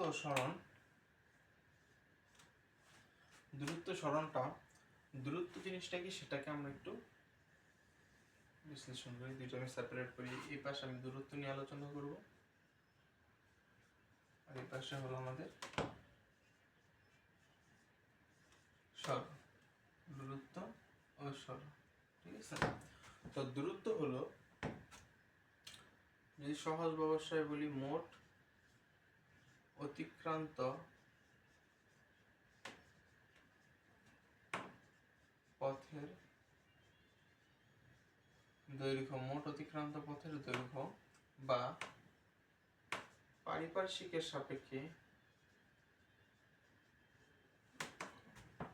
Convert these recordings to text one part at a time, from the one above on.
ও সরণ, দূরত্ব সরণটা, দূরত্ব জিনিসটা কি সেটাকে আমরা একটু বিশ্লেষণ করি। দুইটা আমি সেপারেট করি। এই পাশে আমি দূরত্ব নিয়ে আলোচনা করব, আর এই পাশে হলো আমাদের সরণ, দূরত্ব ও সরণ। ঠিক আছে? তো দূরত্ব হলো, যদি সহজ ব্যবস্থায় বলি, মোট অতিক্রান্ত পথের দৈর্ঘ্য, মোট অতিক্রান্ত পথের দৈর্ঘ্য বা পারিপার্শ্বিকের সাপেক্ষে,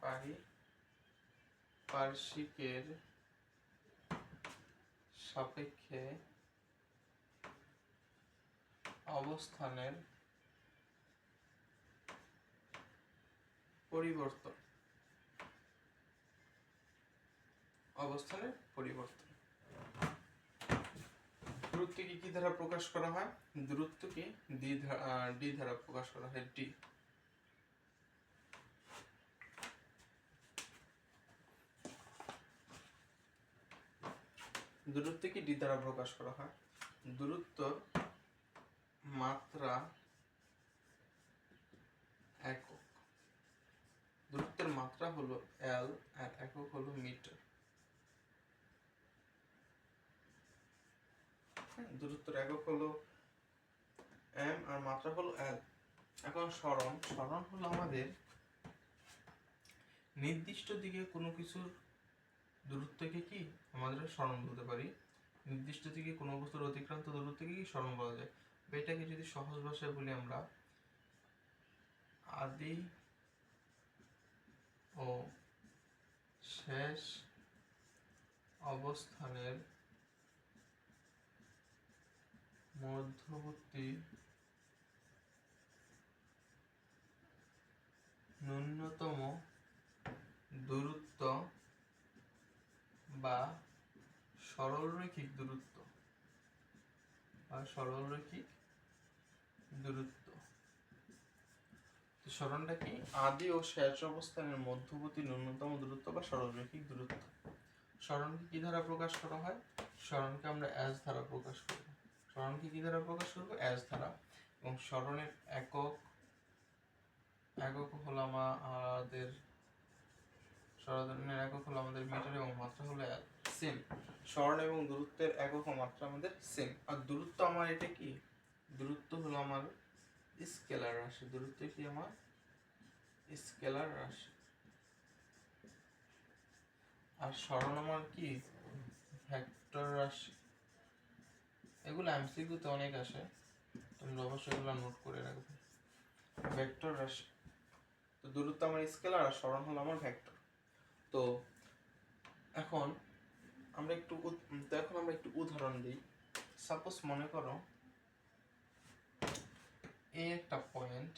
পারিপার্শ্বিকের সাপেক্ষে অবস্থানের পরিবর্তন, অবস্থানের পরিবর্তন। দূরত্বকে কি দ্বারা প্রকাশ করা হয়? দূরত্বকে ডি দ্বারা প্রকাশ করা হয়, ডি। দূরত্বকে ডি দ্বারা প্রকাশ করা হয়। দূরত্বর মাত্রা একক, দূরত্বের মাত্রা হলো এল আর একক হলো মিটার। দূরত্বের একক হলো এম আর মাত্রা হলো এল। এখন সরণ, সরণ হলো আমাদের নির্দিষ্ট দিকে কোনো কিছুর দূরত্বকে কি আমাদের সরণ বলতে পারি। নির্দিষ্ট দিকে কোনো বস্তুর অতিক্রান্ত দূরত্বকে কি সরণ বলা যায়। এটাকে যদি সহজ ভাষায় বলি আমরা, আদি ও শেষ অবস্থানের মধ্যবর্তী ন্যূনতম দূরত্ব বা সরলরৈখিক দূরত্ব, সরণটা কি? আদি ও শেষ অবস্থানের মধ্যবর্তী ন্যূনতম দূরত্ব বা সরলরৈখিক দূরত্ব। সরণকে কি দ্বারা প্রকাশ করা হয়? সরণকে আমরা এস দ্বারা প্রকাশ করব। সরণকে কি দ্বারা প্রকাশ করব? এস দ্বারা। এবং সরণের একক হলো আমাদের, সরণের একক হলো আমাদের মিটার এবং মাত্রা হলো এল। সেম, সরণ এবং দূরত্বের একক ও মাত্রা আমাদের সেম। আর দূরত্ব আমার এটা কি? দূরত্ব হলো আমার স্কেলার রাশি। দূরত্ব কি আমার? স্কেলার রাশি। আর সরণ আমার কি? ভেক্টর রাশি। এগুলো এমসিকিউতে অনেক আসে, তোমরা অবশ্যই এগুলো নোট করে রাখবে। ভেক্টর রাশি। তো দূরত্ব আমার স্কেলার আর সরণ হলো আমার ভেক্টর। তো এখন আমরা একটু উদাহরণ দিই। সাপোজ মনে করো এই একটা পয়েন্ট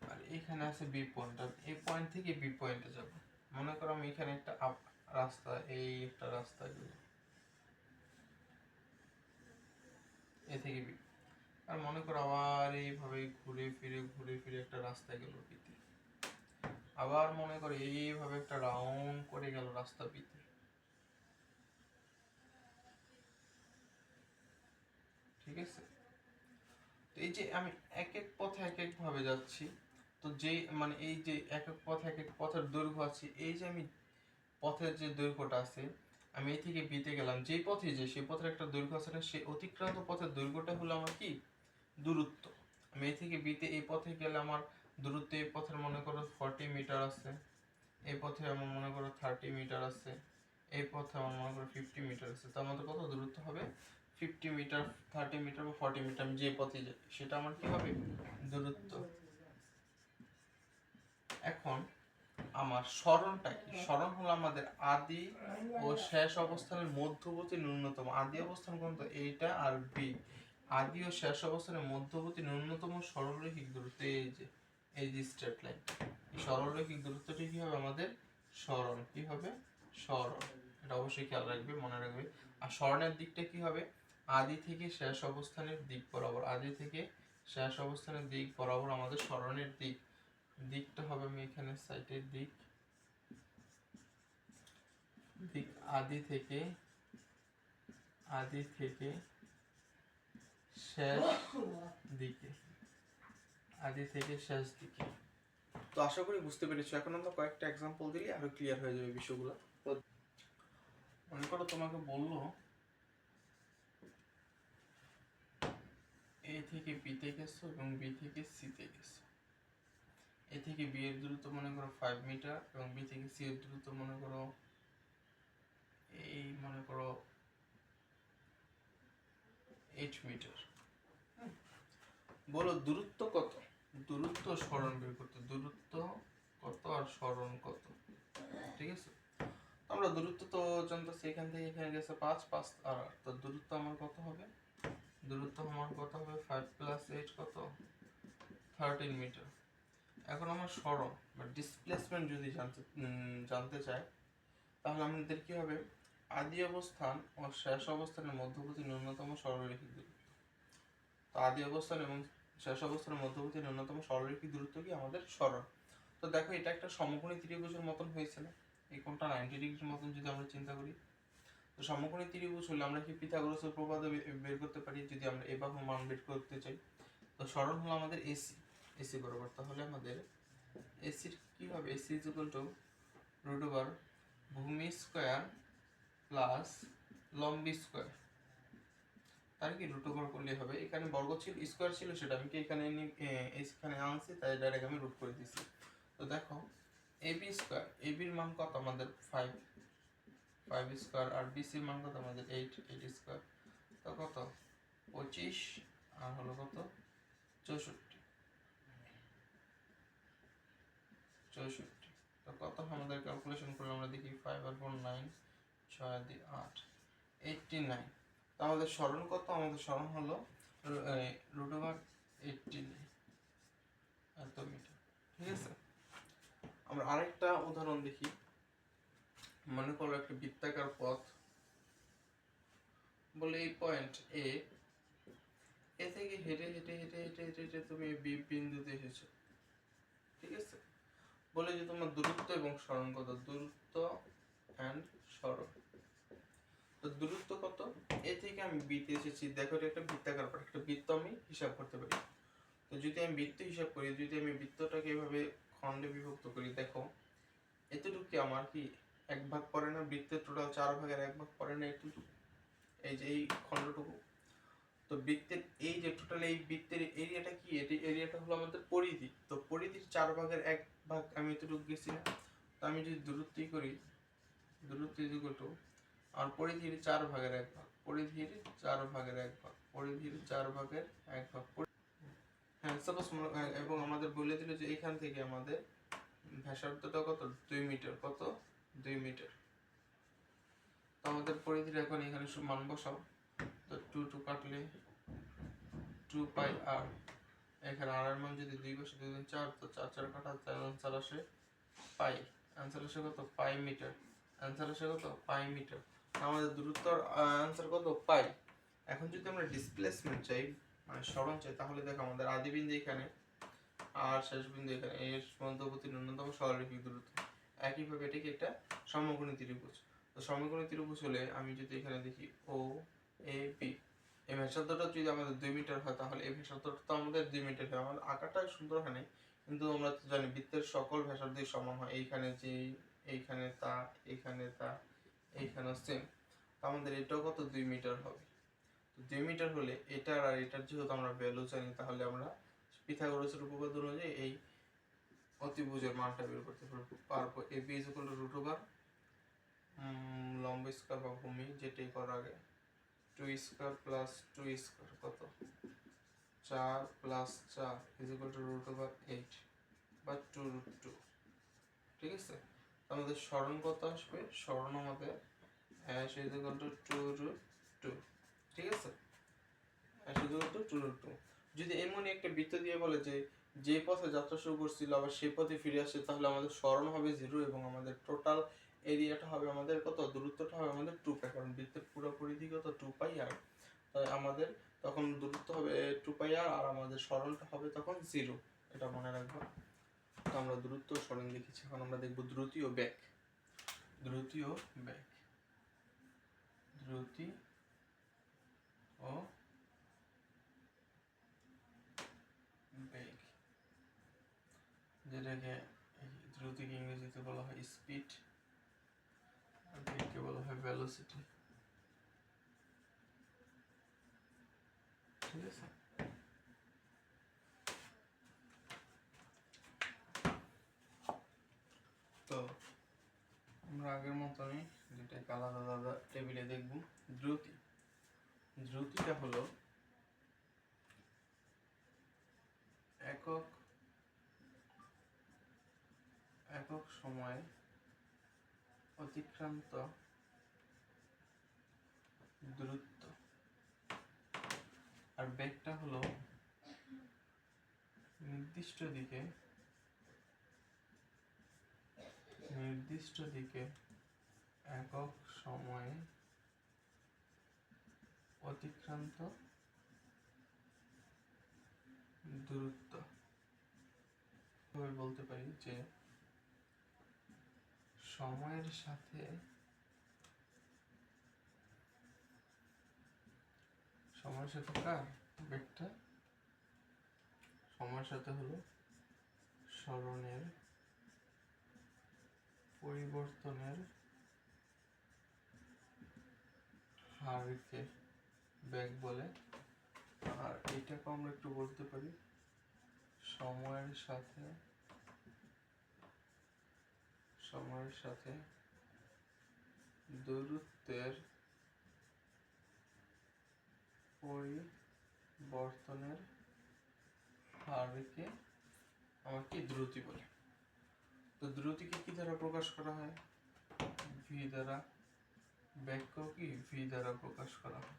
আর এখানে আছে বি পয়েন্ট, আর এই পয়েন্ট থেকে বি পয়েন্টে যাব। মনে করো আমি এখানে একটা রাস্তা, এই একটা রাস্তা গেল এ থেকে বি, আর মনে করো আবার এইভাবে ঘুরে ফিরে একটা রাস্তা গেল বিতে, আবার মনে করো এইভাবে একটা রাউন্ড করে গেল রাস্তা বিতে। ঠিক আছে? তো এই যে আমি এক এক পথে এক এক ভাবে যাচ্ছি, তো যে মানে এই যে এক এক পথের দৈর্ঘ্য আছে, এই যে আমি পথের যে দৈর্ঘ্যটা আছে, আমি এই থেকে বিতে গেলাম, যে পথে যে সেই পথের একটা দৈর্ঘ্য আছে না, সেই অতিক্রান্ত পথের দৈর্ঘ্যটা হলো আমার কি? দূরত্ব। আমি এই থেকে বিতে এই পথে গেলে আমার দূরত্ব, এই পথের মনে করো 40 মিটার আছে, এই পথে আমার মনে করো 30 মিটার আছে, এই পথে আমার মনে করো 50 মিটার আছে। তো আমাদের কত দূরত্ব হবে? 50 মিটার, 30 মিটার বা 40 মিটার, আমি যে পথে যাই সেটা আমার কি হবে? দূরত্ব। এখন আমার সরণটা কি? সরণ হলো আমাদের আদি ও শেষ অবস্থানের মধ্যবর্তী ন্যূনতম, আদি অবস্থান কোনটা? এইটা আর বি। আদি ও শেষ অবস্থানের মধ্যবর্তী ন্যূনতম সরলরৈখিক দূরত্ব, এই যে স্ট্রেট লাইন, এই সরলরৈখিক দূরত্বটি কি হবে আমাদের? সরণ। কি হবে? সরণ। এটা অবশ্যই খেয়াল রাখবে, মনে রাখবে। আর সরণের দিকটা কি হবে? আদি থেকে শেষ অবস্থানের দিক বরাবর, আদি থেকে শেষ অবস্থানের দিক বরাবর আমাদের সরণের দিকটা হবে, আমি এখানে সাইটের দিক আদি থেকে শেষ দিকে, আদি থেকে শেষ দিকে। তো আশা করি বুঝতে পেরেছো। এখন আমরা কয়েকটা এক্সাম্পল দিলে আরো ক্লিয়ার হয়ে যাবে বিষয়গুলো। তো মনে করো তোমাকে বললো এ থেকে বি তে গেছো এবং বি থেকে সি তে গেছো। এ থেকে বি এর দূরত্ব মনে করো 5 মিটার এবং বি থেকে সি এর দূরত্ব মনে করো 8 মিটার। বলো দূরত্ব কত? দূরত্ব সরণ বের করতে, দূরত্ব কত আর সরণ কত, ঠিক আছে? আমরা দূরত্ব তো জানতেছি, এখান থেকে এখানে গেছে 5 আর তো দূরত্ব আমার কত হবে? দূরত্ব আমার কত হবে? 5 + 8 কত? 13 মিটার। এখন আমার সরণ বা ডিসপ্লেসমেন্ট যদি জানতে চাই, তাহলে আমাদের কি হবে? আদি অবস্থান ও শেষ অবস্থানের মধ্যবর্তী ন্যূনতম সরলরেখিক দূরত্ব। তো আদি অবস্থান এবং শেষ অবস্থানের মধ্যবর্তী ন্যূনতম সরলরেখিক দূরত্ব কি? আমাদের সরণ। তো দেখো এটা একটা সমকোণী ত্রিভুজের মতন হয়েছে না? এই কোণটা 90 ডিগ্রির মতন যদি আমরা চিন্তা করি। তো সমকোণী ত্রিভুজ হলে আমরা কি পিথাগোরাসের উপপাদ্য বের করতে পারি যদি আমরা এ বাহুর মান বের করতে চাই। তো সরণ হলো আমাদের এসি বরাবর। তাহলে আমাদের এসির কি হবে? এসি √, ভূমি স্কয়ার প্লাস লম্বি স্কয়ার, তার কি √, করলে হবে। এখানে বর্গ ছিল, স্কয়ার ছিল, সেটা আমি কি এখানে আনছি, তাই ডাইরেক্ট আমি রুট করে দিচ্ছি। তো দেখো এবি স্কয়ার, এবির মান কত আমাদের? 5 স্কয়ার, আর বিসির মান কত আমাদের? 8 স্কয়ার। তো কত? 25 আর হলো কত? 64। তো কত আমাদের ক্যালকুলেশন করলে আমরা দেখি 5 আর 4 9, 6 আর 2 8, 89। তো আমাদের সরণ কত? আমাদের সরণ হলো √89 এত মিটার, ঠিক আছে? আমরা আরেকটা উদাহরণ দেখি। মনে করো একটা বৃত্তাকার পথ, বলে এই পয়েন্ট এ থেকে হেঁটে হেঁটে হেঁটে হেঁটে হেঁটে হেঁটে তুমি বি বিন্দুতে এসেছো, ঠিক আছে? বলে যে তোমার দূরত্ব এবং সরণ কত? দূরত্ব এন্ড সরণ। তো দূরত্ব কত? এ থেকে আমি বি তে এসেছি। দেখো এটা একটা বৃত্তাকার পথ, একটা বৃত্ত আমি হিসাব করতে পারি। তো যদি আমি বৃত্ত হিসাব করি, যদি আমি বৃত্তটাকে এভাবে খণ্ডে বিভক্ত করি, দেখো এতটুকু আমার কি 1 ভাগ পড়ে না? বৃত্তের টোটাল 4 ভাগের 1 ভাগ পড়ে না এতটুকু, এই যে এই খণ্ডটুকু। তো বৃত্তের এই যে টোটাল এই বৃত্তের এরিয়াটা কি? এরিয়াটা হলো আমাদের পরিধি। তো পরিধির 4 ভাগের 1 ভাগ আমি এতটুকু গেছি না? তো আমি যদি দূরত্বই করি, দূরত্ব আর পরিধির 4 ভাগের 1 ভাগ, পরিধির 4 ভাগের 1 ভাগ, পরিধির 4 ভাগের 1 ভাগ। হ্যাঁ সাপোজ, এবং আমাদের বলে দিল যে এখান থেকে আমাদের ব্যাসার্ধটা কত? 2 মিটার। কত? 2 মিটার। তো আমাদের পরিধির এখন এখানে মান বসাও। তো 2 কাটলে 2 পাই আর, এখানে আর এর মান যদি 2 বসে 2 গুণ 4, তো 4 4 কাটা 4 আনসার আসে পাই। আনসার আসে কত? পাই মিটার। আনসার আসে কত? পাই মিটার। আমাদের দূরত্ব আনসার কত? পাই। এখন যদি আমরা ডিসপ্লেসমেন্ট চাই, মানে সরণ চাই, তাহলে দেখো আমাদের আদি বিন্দু এখানে আর শেষ বিন্দু এখানে, এর মধ্যবর্তী ন্যূনতম সরলরেখিক দূরত্ব। একইভাবে এটাকে একটা সমকোণী ত্রিভুজ। তো সমকোণী ত্রিভুজ হলে আমি যদি এখানে দেখি ও এ বি, এই ব্যাসার্ধটা যদি আমাদের 2 মিটার হয়, তাহলে এই ব্যাসার্ধটা তো আমাদের 2 মিটার হয়। আমাদের আঁকাটা সুন্দর হয় নাই, কিন্তু আমরা তো জানি বৃত্তের সকল ব্যাসার্ধই সমান হয়। এইখানে যে, এইখানে তা, এইখানে তা, এইখানে সেম। আমাদের এটাও কত? 2 মিটার হবে। 2 মিটার হলে এটার আর এটার যেহেতু আমরা ভ্যালু জানি, তাহলে আমরা পিথাগোরাসের উপপাদ্য অনুযায়ী এই অতিভুজের মানটা বের করতে পারবো। এ বি √, লম্ব স্কয়ার বা ভূমি, যেটাই করার আগে 2 স্কয়ার প্লাস 2 স্কয়ার কত? 4 প্লাস 4 √8 বা 2√2, ঠিক আছে? আমাদের সরণ কত আসবে? সরণ আমাদের √2√2, ঠিক আছে? √2√2। যদি এমনই একটা বৃত্ত দিয়ে বলে যে পথে যাত্রা শুরু করছিল আবার সেই পথে ফিরে আসে, তাহলে আমাদের সরণ হবে 0 এবং আমাদের টোটাল এরিয়াটা হবে আমাদের কত? দূরত্বটা হবে আমাদের 2 পাই, কারণ বৃত্তের পুরো পরিধি কত? 2 পাই আর তাই আমাদের তখন দূরত্ব হবে 2πr আর আমাদের সরণটা হবে তখন 0, এটা মনে রাখবো। তো আমরা দূরত্ব সরণ দেখেছি, এখন আমরা দেখব দ্রুতি ও বেগ। দ্রুতি ও বেগ, দ্রুতি ও বেগ, যেটাকে দ্রুতিকে ইংরেজিতে বলা হয় স্পিড আর বেগকে বলা হয় ভেলোসিটি। ঠিক আছে, তো আমরা আগের মতনই যেটাকে আলাদা আলাদা টেবিলে দেখব। দ্রুতি, দ্রুতিটা হলো একক সময়ে অতিক্রান্ত দূরত্ব, আর বেগটা হলো নির্দিষ্ট দিকে একক সময়ে অতিক্রান্ত দূরত্ব। বলতে পারি যে সময়ের সাথে কার বেগটা, সময়ের সাথে হলো সরণের পরিবর্তনের হারকে বেগ বলে। আর এটাকে আমরা একটু বলতে পারি সময়ের সাথে দূরত্বের পরিবর্তনের হারকে আমরা কি দ্রুতি বলি। তো দ্রুতিকে কি দ্বারা প্রকাশ করা হয়? ভি দ্বারা। বেগকেও কি ভি দ্বারা প্রকাশ করা হয়।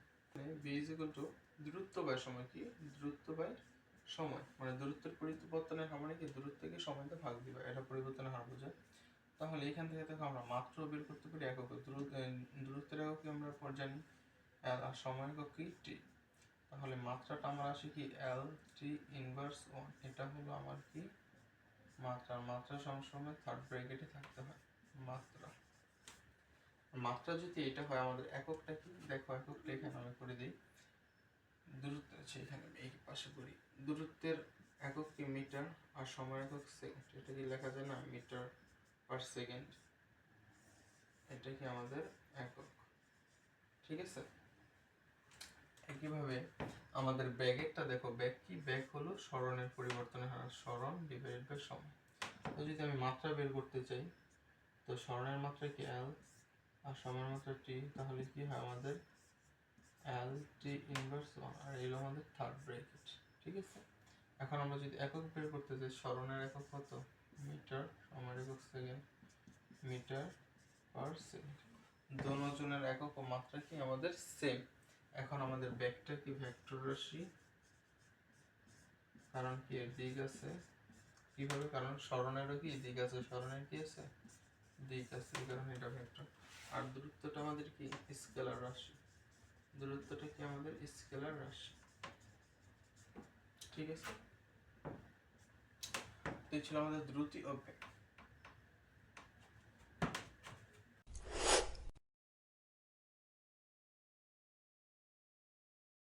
ভি ইজ ইকুয়াল টু দূরত্ব বাই সময়, কি দূরত্ব বাই সময়, মানে দূরত্বের পরিবর্তনের হার মানে কি দূরত্বকে সময়তে ভাগ দিবা, এটা পরিবর্তনের হার বোঝায়। তাহলে এখান থেকে দেখো আমরা মাত্রা বের করতে পারি এককে, দূরত্বের এককে আমরা জানি এল আর সময় একক কি টি। তাহলে মাত্রাটা আমরা আসি কি এল টি ইনভার্স 1, এটা হলো আমার কি মাত্রা সবসময় থার্ড ব্র্যাকেটে থাকতে হয়। মাত্রা যদি এটা হয়, আমাদের এককটা কি দেখো, এককটা এখানে আমি করে দিই। দূরত্ব আছে এখানে এই পাশে করি, দূরত্বের একক কি মিটার আর সময় একক সেকেন্ড, এটা কি লেখা যায় না মিটার পার সেকেন্ড, এটা কি আমাদের একক। ঠিক আছে, একইভাবে আমাদের ব্যাগেরটা দেখো, ব্যাগ কি, ব্যাগ হলো সরণের পরিবর্তনের হার, সরণ ডিভাইডেড বাই সময়। তো যদি আমি মাত্রা বের করতে চাই, তো সরণের মাত্রা কি এল আর সময়ের মাত্রা টি, তাহলে কি হয় আমাদের এল টি ইনভার্স 1 আর এলো আমাদের থার্ড ব্র্যাকেট। ঠিক আছে, এখন আমরা যদি একক বের করতে চাই, সরণের একক কত মিটার, সময়ের একক সেকেন্ড, মিটার পার সেকেন্ড, দোনোজনের একক ও মাত্রা কি আমাদের সেম। এখন আমাদের ব্যাগটা কি ভেক্টর রাশি, কারণ কি এর দিক আছে, কিভাবে, কারণ সরণেরও কি দিক আছে, সরণের কি আছে দিক আছে, এই কারণে এটা ভেক্টর। আর দূরত্বটা আমাদের কি স্কেলার রাশি, দূরত্বটা কি আমাদের স্কেলার রাশি। ঠিক আছে, তো এই ছিল আমাদের দ্রুতি ও বেগ।